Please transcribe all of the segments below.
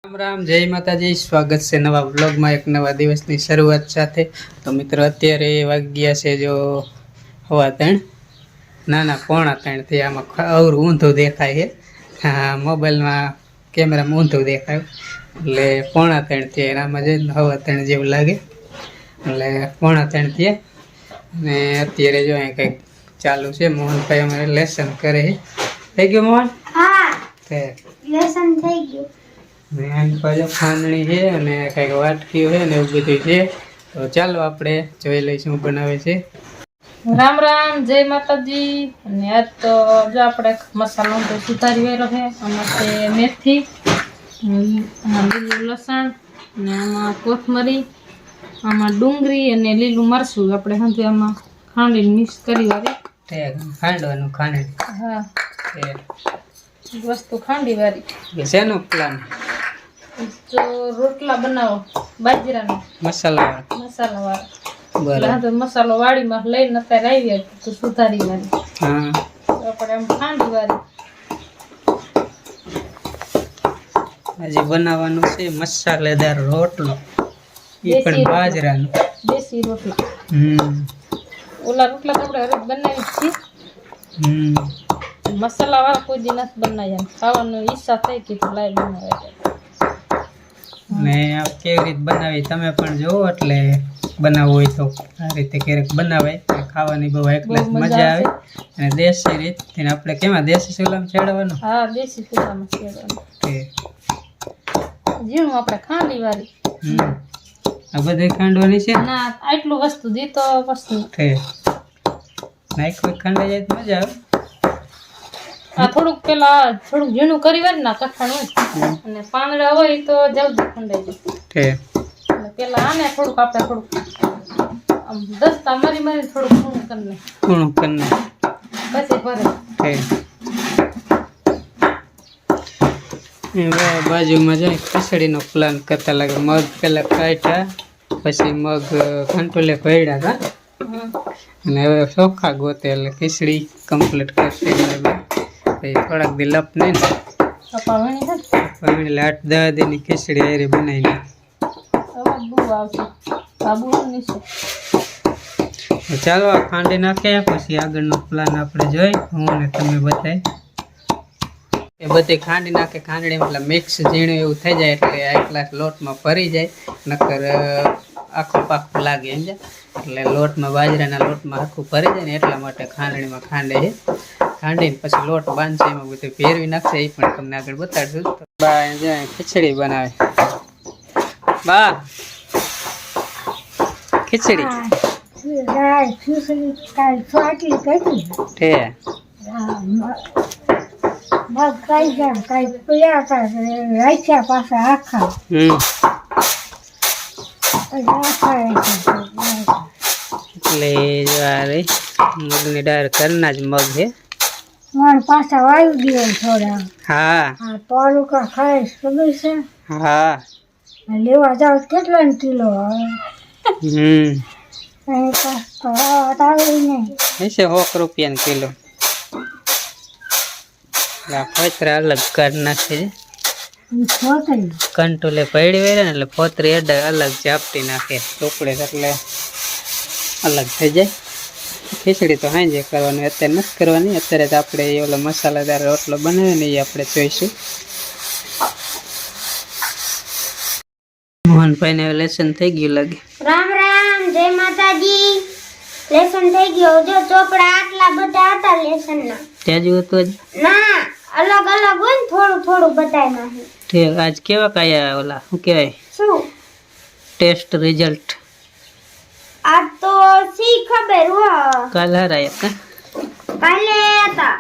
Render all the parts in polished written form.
રામ રામ, જય માતાજી. સ્વાગત છે નવા બ્લોગમાં, એક નવા દિવસની શરૂઆત સાથે. તો મિત્રો અત્યારે વાગ્યા છે જો 3:15, ના પોણા 3 થી. આમાં અવરું ઊંધું દેખાય છે, હા મોબાઈલમાં કેમેરામાં ઊંધું દેખાયું એટલે પોણા 3 થી. આમાં જઈને 3:15 જેવું લાગે એટલે પોણા 3 થી. અને અત્યારે જો અહીં કંઈક ચાલુ છે. મોહનભાઈ અમારે લેસન કરે છે. થઈ ગયું મોહન? હા, લેસન થઈ ગયું. ને આની પાછળ ખાંડણી છે અને કંઈક વાટકીઓ છે ને એવું બધું છે. તો ચાલો આપણે જોઈ લઈશું શું બનાવે છે. રામ રામ, જય માતાજી. અને આજ તો જો આપણે મસાલો તો સુધારી વેરો છે. આમાં છે મેથી, આમાં લીલું લસણ, અને આમાં કોથમરી, આમાં ડુંગળી અને લીલું મરચું આપણે સમજો આમાં ખાંડીને મિક્સ કરી વાળી. ખાંડવાનું ખાંડણી. હા, વસ્તુ ખાંડી વાળી. શેનો પ્લાન? તો રોટલા બનાવો બાજરાના મસાલા વાળા. તો મસાલો વાડીમાં લઈને અત્યારે આવી તો સુધારી વાળી. હા, આપણે આમ ખાંડી વાળી. આજે બનાવવાનું છે મસાલેદાર રોટલો, એ પણ બાજરાનો. દેશી રોટલા. ઓલા રોટલા તો આપણે હરેક બનાવી છીએ. મસાલા વાળા કોઈ દી નથી બનાવ્યા. ખાવાનો ઈચ્છા થઈ કે લાઈ બનાવે. ને આ કેવી રીતે બનાવી તમે પણ જોવો, એટલે બનાવવું હોય તો આ રીતે ક્યારેક બનાવાય. ખાવાની બહુ એકલા મજા આવે. અને દેશી રીત આપણે કેમાં દેશી ચૂલામાં ચડાવવાનું? હા, દેશી ચૂલામાં ચડાવવાનું. જીણું આપણે ખાંડી વાળી. આ બધે ખાંડવાની છે? ના, આટલું વસ્તુ દીતો પછી નાખ્યું ખાંડાઈ જાય તો મજા આવે. આ થોડુંક પેલા થોડુંક ઝીણું કરી વાર ના કઠણ હોય અને પાંદડા હોય તો જલ્દી ખંડાઈ જાય. એટલે પેલા આને થોડુંક આપણે થોડુંક આમ દસ્તા મારી થોડુંક ખૂણું કરીને પછી ભરે. બાજુમાં જાય ખીચડીનો પ્લાન કરતા લાગે. મગ પેલા કાઢ્યા, પછી મગ ઘંટોલે ભર્યા હતા અને હવે ચોખા ગોતે એટલે ખીચડી કમ્પ્લીટ કરશે. થોડાક દી લપ નહીં ને એટલે 8-10 દીની ખીચડી હારી બનાવી. ચાલો આ ખાંડી નાખે, પછી આગળનો પ્લાન આપણે જોઈ હું ને તમે બતાય. એ બધી ખાંડી નાખે. ખાંડણી મતલબ મિક્સ ઝીણું એવું થઈ જાય એટલે આ ગ્લાસ લોટમાં ભરી જાય, નકર આખું પાખું લાગે સમજ્યા. એટલે લોટમાં બાજરાના લોટમાં આખું ભરી જાય ને એટલા માટે ખાંડણીમાં ખાંડે છે. ખાંડીને પછી લોટ બાંધશે, એમાં બધું ભેરવી નાખશે. એ પણ તમને આગળ બતાડશું. બા જાય ખીચડી બનાવે. બા ખીચડી એટલે મગની દાળ કરના જ મગ છે. પાછા વાયુ દે થોડા. હા, તોલું કા ખાય ખબર છે? હા, લેવા જાવ કેટલા કિલો આવે? હશે 100 રૂપિયા કિલો. ફોતરા અલગ કરી નાખે છે. કંટોલે પડી વેરે ને એટલે ફોતરી અલગ ચાપટી નાખે ટુકડે, એટલે અલગ થઈ જાય. ખીચડી તો હાંજે કરવાની, અત્યારે નથી કરવાની. અત્યારે તો આપણે ઓલો મસાલાદાર રોટલો બનાવે ને એ આપણે જોઈશું. મોહનભાઈ ને લેસન થઈ ગયું લાગે. રામ રામ, જય માતાજી. લેસન થઈ ગયો. જો ચોપડા આટલા બધા હતા લેસન ના. ત્યાં જ હતું ના, અલગ અલગ હોય ને થોડું થોડું બતાવ્યું છે. ઠીક. આજ કેવા કયા ઓલા શું કહેવાય શું ટેસ્ટ રિઝલ્ટ? આ તો સી ખબર હો. કાલ હરાયા કા? કાલે હતા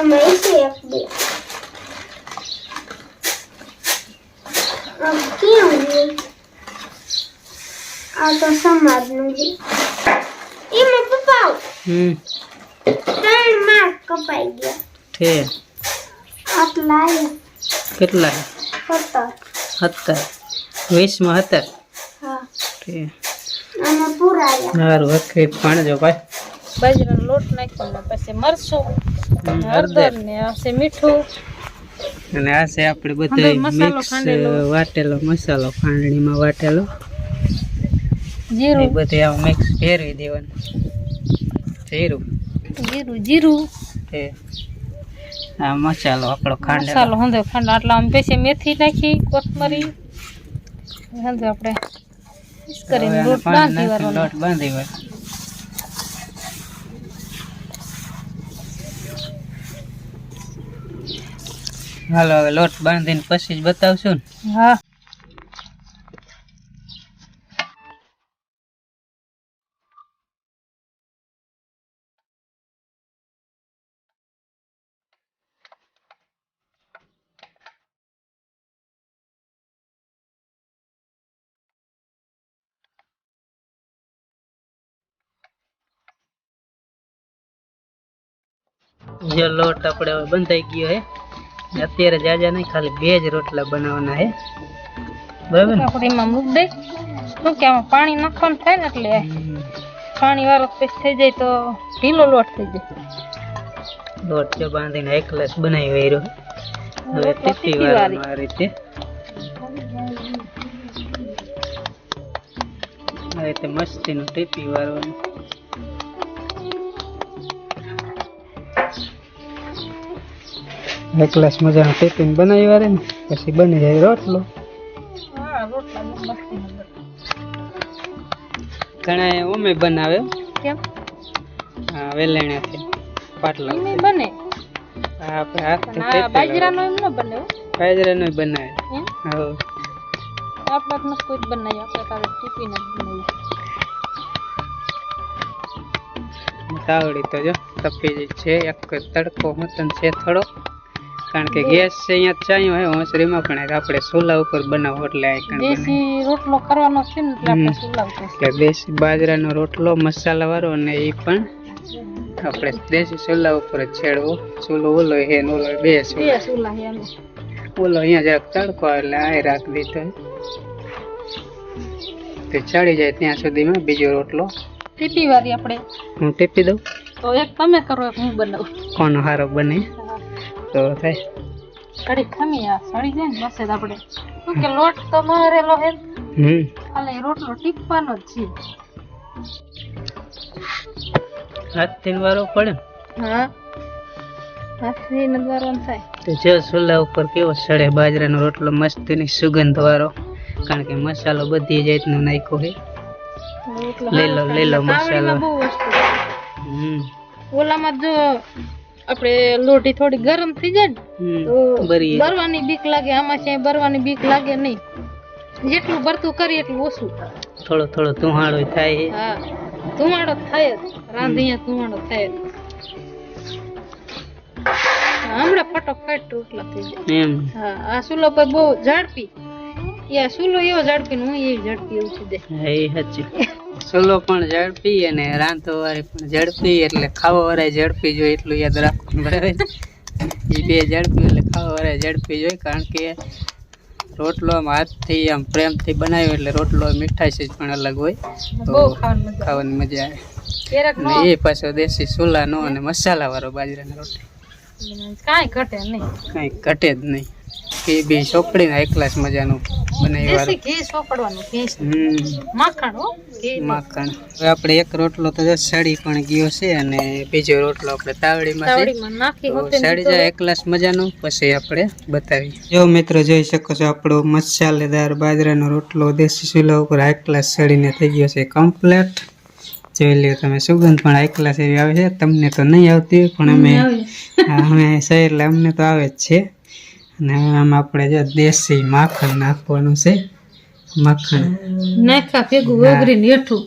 અમે એસી એક બે. કેવું આ તો સમાજ નું છે. એમાં પપ્પા 3 માર્ક કપાઈ ગયા. ઠીક. આટલા કેટલા? 17. 20 માં 17. હા, ઠીક. આમાં પૂરા આવ્યા. સારું, વખત ભણજો ભાઈ. બાજરાનો લોટ નાખ્યો ને પછી મરચું, હળદર ને આ છે મીઠું, અને આ છે આપણે બધો અંદર મસાલો મિક્સ ખાંડેલો. વાટેલો મસાલો ખાંડણીમાં વાટેલો એ જીરું બધે આમ મિક્સ ફેરવી દેવાનું જીરું જીરું જીરું તે આ મસાલો આપણો ખાંડેલો મસાલો હંધે ખાંડ આટલા આમ પછી મેથી નાખી કોથમરી હંધે આપણે મિક્સ કરીને હવે આને લોટ પાણી બાંધી નાખીને વાળવાનો. લોટ બાંધી વાર હાલો હવે લોટ બાંધીને પછી જ બતાવશું ને હા જે લોટ આપણે હવે બંધાઈ ગયો હે અત્યારે જાજા નહીં ખાલી 2 જ રોટલા બનાવવાના હે બરાબર ને આપણે એમાં મૂક દઈ શું કે આમાં પાણી નાખવાનું થાય ને એટલે પાણી વાળો પેસ્ટ થઈ જાય તો ઢીલો લોટ થઈ જાય. લોટ જો બાંધીને એક ગ્લાસ બનાવી વાર્યો હવે ટીપી વાળવાનો આ રીતે આ રીતે મસ્તીનું ટીપી વાળવાનું એક ગ્લાસ મજાનું ટીપીને બનાવી વારે ને પછી બની જાય રોટલો. હા રોટલા મસ્તી ઘણા ઓમે બનાવે કેમ વેલણાથી પાટલા એમ બને આપણે હાથથી પણ આ બાજરાનો એમ ન બને હો. બાજરાનો બનાવે એમ હા આપણે નથી કોઈ જ બનાવી આપણે તારે ટીપીને જ બનાવી. તાવડી તો જો તપી જ છે એક તડકો મતન છે થોડો કારણ કે ગેસ છે અહીંયા ચાયો હે હોંસરીમાં પણ આપણે ચૂલા ઉપર બનાવો એટલે આ કણ બને દેશી રોટલો કરવાનો છે ને એટલે આપણે ચૂલા ઉપર એટલે દેશી બાજરાનો રોટલો મસાલા વાળો અને એ પણ આપણે દેશી ચૂલા ઉપર જ છેડવો ચૂલો ઓલો હે ને ઓલો બે બે ચૂલા ચૂલા છે એમ ઓલો અહીંયા જરાક તડકો આવે એટલે આ રાખી દીધો તે ચડી જાય ત્યાં સુધીમાં બીજો રોટલો ટીપી વાળી આપણે હું ટીપી દઉં તો એક તમે કરો એક હું બનાવું. કોનો હારો બને તો થાય કડી ખમી આ સડી જાય ને બસ જ આપણે શું કે લોટ તો મારેલો હે ખાલી રોટલો ટીપવાનો જ છે. હાથથી વારો પડે ને હા હાથથી ન દ્વારવાનું થાય તો જો ચૂલા ઉપર કેવો સડે બાજરાનો રોટલો મસ્તીની સુગંધ વાળો કારણ કે મસાલો બધી જાતનો નાખ્યો છે રોટલો લીલો લીલો તાવડીમાં મસાલો બહુ વસ્તુ હમ ઓલામાં જો આપણે લોટી થોડી ગરમ થઈ જાય ને તો બરી બરવાની બીક લાગે આમાં છે બરવાની બીક લાગે નહીં જેટલું ભરતું કરીએ એટલું ઓછું. થોડો થોડો ધુહાડો થાય છે. હા ધુમાડો થાય જ રાંધીયા ધુમાડો થાય જ હમણાં ફટોફટ રોટલા થઈ જાય. એમ હા આ ચૂલો પર બહુ ઝડપી યા ચૂલો એવો ઝડપી ને હું એવી ઝડપી એવું થઈ જાય. હા, એ સાચું ચૂલો પણ ઝડપી અને રાંધો વાળી પણ ઝડપી એટલે ખાવા વાળા ઝડપી જોઈએ એટલું યાદ રાખવું બરાબર એ બે ઝડપી એટલે ખાવા વાળા ઝડપી જોઈએ કારણ કે રોટલો આમ હાથથી આમ પ્રેમથી બનાવ્યો એટલે રોટલો મીઠાશ જ પણ અલગ હોય તો બહુ ખાવાની મજા આવે. ખાવાની મજા આવે ક્યારેક નો અને એ પાછો દેશી ચૂલાનો અને મસાલા વાળો બાજરાનો રોટલો કાંઈ ઘટે નહીં. કઈ ઘટે જ નહીં એ બી ચોપડીને એક ગ્લાસ મજાનું બનાવી દેશી ઘી સોપડવાનું ઘી માખણ હો ઘી નહીં. માખણ હવે આપણે એક રોટલો તો જો સડી પણ ગયો છે અને બીજો રોટલો આપણે તાવડીમાં છે તાવડીમાં નાખી તો હોતે સડી જાય એક ગ્લાસ મજાનું પછી આપણે બતાવી જો મિત્રો જોઈ શકો છો આપણો મસાલેદાર બાજરાનો રોટલો દેશી ચૂલા ઉપર એક ગ્લાસ સડીને થઈ ગયો છે કમ્પ્લીટ જોઈ લ્યો તમે સુગંધ પણ એક ગ્લાસ એવી આવે છે તમને તો નહીં આવતી પણ અમે છે એટલે અમને તો આવે જ છે અને આમાં આપણે જો દેશી માખણ નાખવાનું છે માખણ નાખા ભેગું વગરીને હેઠું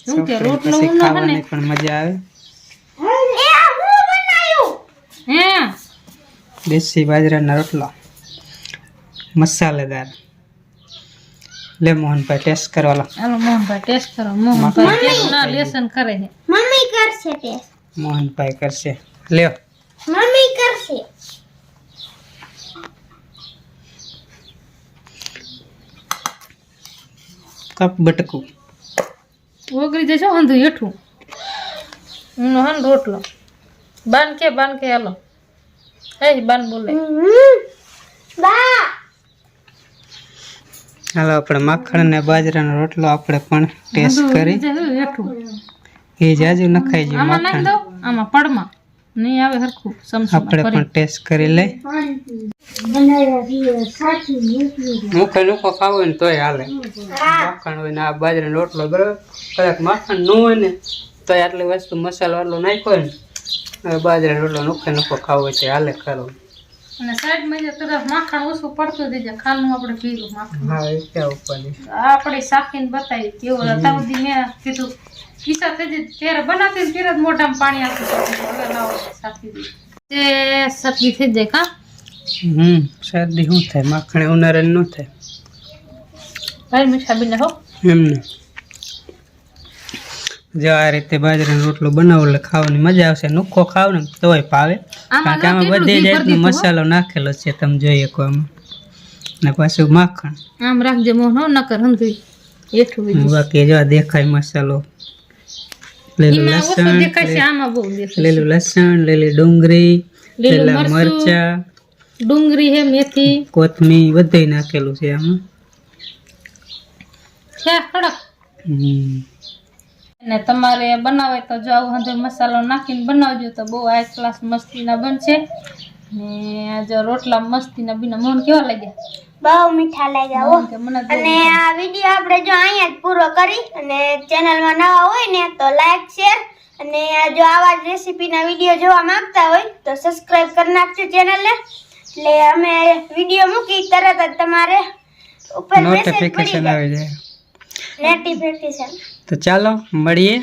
શું કે રોટલો પછી ઊંડો હે ને ખાવાની પણ મજા આવે હે દેશી બાજરાના રોટલો મસાલેદાર લે મોહનભાઈ ટેસ્ટ કરવા લો હાલો મોહનભાઈ ટેસ્ટ કરો મોહનભાઈ ટેસ્ટ ના લેસન કરે છે મમ્મી કરશે ટેસ્ટ મોહનભાઈ કરશે લ્યો મમ્મી કરશે કપ બટકું ઓગળી જશો હંધું હેઠું ઊનો હન રોટલો બાનકે હાલો હે બાન બોલે બા હાલો આપણે માખણ ને બાજરાનો રોટલો આપણે પણ ટેસ્ટ કરી એ જાજુ નખાઈ ગયું આમાં નાખ માખણ દો આમાં પડમાં નહીં આવે હરખું સમસમ આપણે પણ ટેસ્ટ કરી લઈ મુખે નુકો ખાવો હોય ને તોય હાલે માખણ હોય ને આ બાજરાનો રોટલો બરાબર કદાચ માખણ ન હોય ને તોય આટલી વસ્તુ મસાલો આટલો નાખ્યો ને હવે બાજરાનો રોટલો નુખે નુકો ખાવો હોય તો હાલે ખરો અને સાઈડમાં જે તરફ માખણ ઓછું પડતું દેજે ખાલનું આપણે પીરું માખણ હા એ ક્યાં ઉપર આપણે શાકીને બતાવી કેવું હતા સુધી મેં કીધું ઈચ્છા થઈ જાય ત્યારે બનાવતી ને ત્યારે જ મોઢામાં પાણી આવતું હવે લાવો શાકી દઈ તે સબજી થઈ જાય કા શરદી શું થાય માખણે ઉનાળે ન થાય ભાઈ મીઠા બીને હો એમને જો આ રીતે બાજરાનો રોટલો બનાવો એટલે ખાવાની મજા આવશે નુખો ખાવ ને તોય ભાવે કારણ કે આમાં બધી જાતનો મસાલો નાખેલો છે તમે જોઈ શકો આમાં ને પાછું માખણ આમ રાખજે મોં ન નકર હંધુઈ એઠું બાકી જો આ દેખાય મસાલો લીલું લસણ દેખાય છે આમાં બહુ દેખાય લીલું લસણ લીલી ડુંગળી લીલા મરચા ડુંગળી હે મેથી કોથમીર બધું નાખેલું છે આમાં છે કડક ને તમારે બનાવે તો જો આવું હંધો મસાલો નાખીને બનાવજો તો બહુ હાઈ ક્લાસ મસ્તીના બનશે ને આ જો રોટલા મસ્તીના બીના મોન કેવા લાગ્યા બહુ મીઠા લાગ્યા હો કે મને તો અને આ વિડિયો આપણે જો અહીંયા જ પૂરો કરી અને ચેનલમાં નવા હોય ને તો લાઈક શેર અને જો આવા જ રેસીપીના વિડિયો જોવા માંગતા હોય તો સબસ્ક્રાઇબ કરી નાખજો ચેનલને એટલે અમે વિડિયો મૂકી તરત જ તમારે ઉપર મેસેજ પડી નોટિફિકેશન આવી જાય નોટિફિકેશન તો ચાલો મળીએ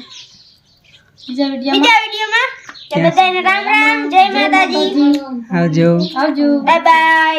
બીજા વિડીયોમાં તો બધાને રામ રામ જય માતાજી આવજો આવજો બાય બાય